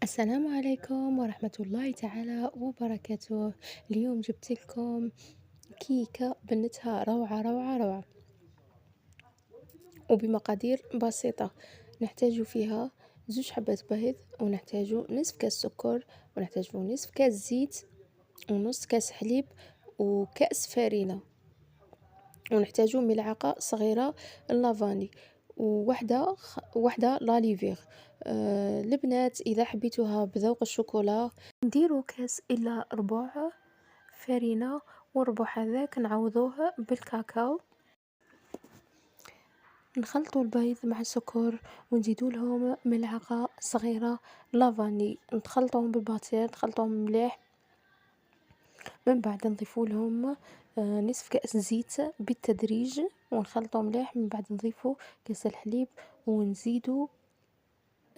السلام عليكم ورحمة الله تعالى وبركاته. اليوم جبت لكم كيكة بنتها روعة روعة روعة وبمقادير بسيطة. نحتاج فيها زوج حبات بيض، ونحتاج نصف كاس سكر، ونحتاج نصف كاس زيت، ونص كاس حليب، وكأس فرينة، ونحتاج ملعقة صغيرة لافاني، وحدة لاليفيغ. البنات إذا حبيتوها بذوق الشوكولا نديرو كاس إلا ربع فرينة، وربع هذاك نعوضوه بالكاكاو. نخلطوا البيض مع السكر، ونزيدوا لهم ملعقة صغيرة لافاني، نخلطوهم بالباتير، نخلطوهم مليح. من بعد نضيفوا لهم نصف كأس زيت بالتدريج، ونخلطه مليح. من بعد نضيفوا كاس الحليب،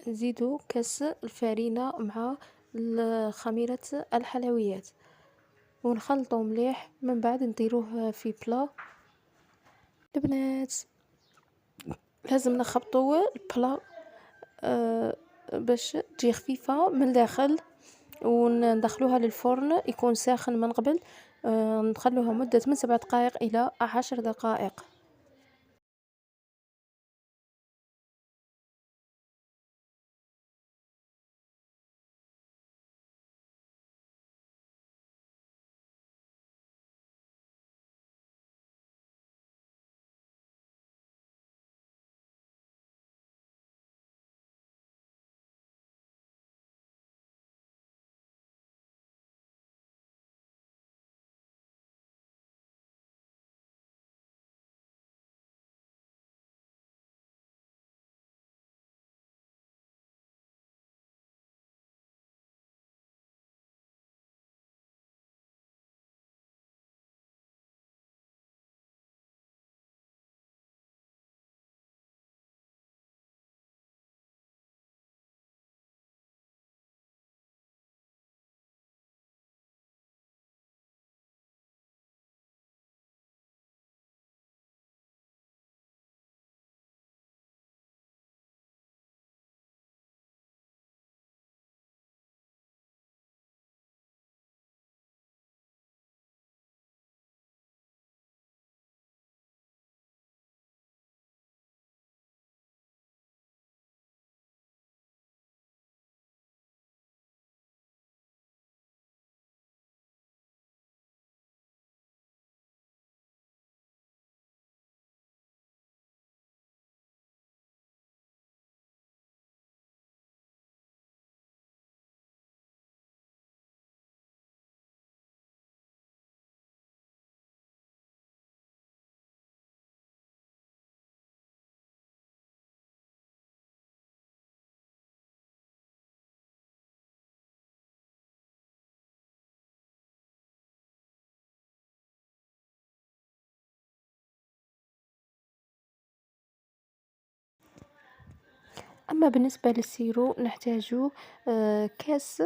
نزيدوا كاس الفرينة مع خميرة الحلويات، ونخلطه مليح. من بعد نديروه في بلا. البنات لازم نخبطوا البلا باش تجي خفيفة من الداخل، وندخلوها للفرن يكون ساخن من قبل. نخلوها مدة من 7 دقائق إلى 10 دقائق. أما بالنسبة للسيرو نحتاج كاس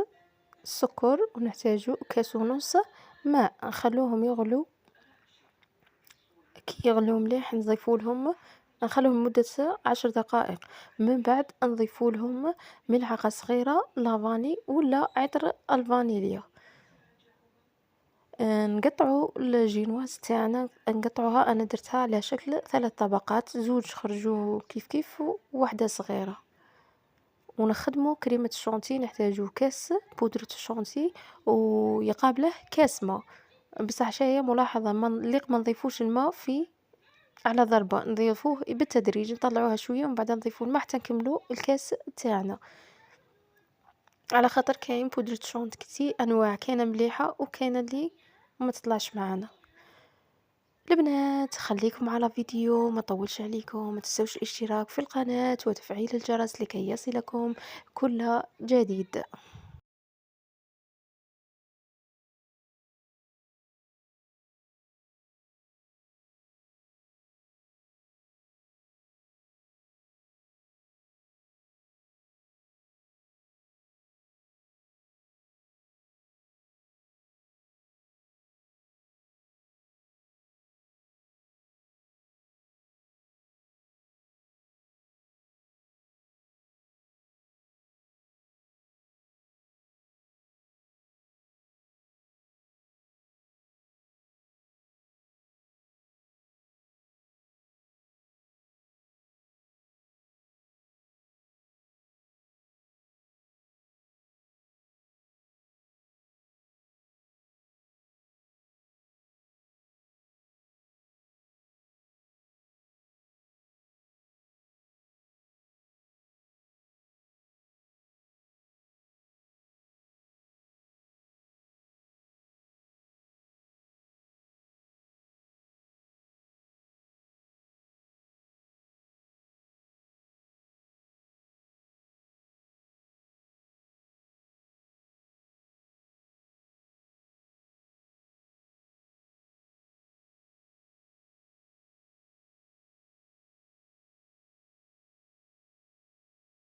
سكر، ونحتاج كاس ونص ماء. نخلوهم يغلوا. كي يغلوا مليح نضيفوا لهم، نخلوهم مدة 10 دقائق. من بعد نضيفوا لهم ملعقة صغيرة لافاني ولا عطر الفانيليا. نقطعوا الجينواز تاعنا، نقطعوها. انا درتها على شكل 3 طبقات، زوج خرجوا كيف كيف وواحدة صغيرة. ونخدموا كريمة الشونتي، نحتاجو كاس بودرة الشونتي ويقابله كاس ماء. بصح شي ملاحظة، ما نضيفوش الماء في على ضربة، نضيفوه بالتدريج، نطلعوها شوية ومن بعد نضيفوا الماء حتى نكملوا الكاس تاعنا. على خاطر كاين بودرة شونتي انواع، كاينه مليحة وكاينه اللي ما تطلعش معانا. البنات خليكم على فيديو، ما طولش عليكم. ما تنسوش الاشتراك في القناة وتفعيل الجرس لكي يصلكم كل جديد.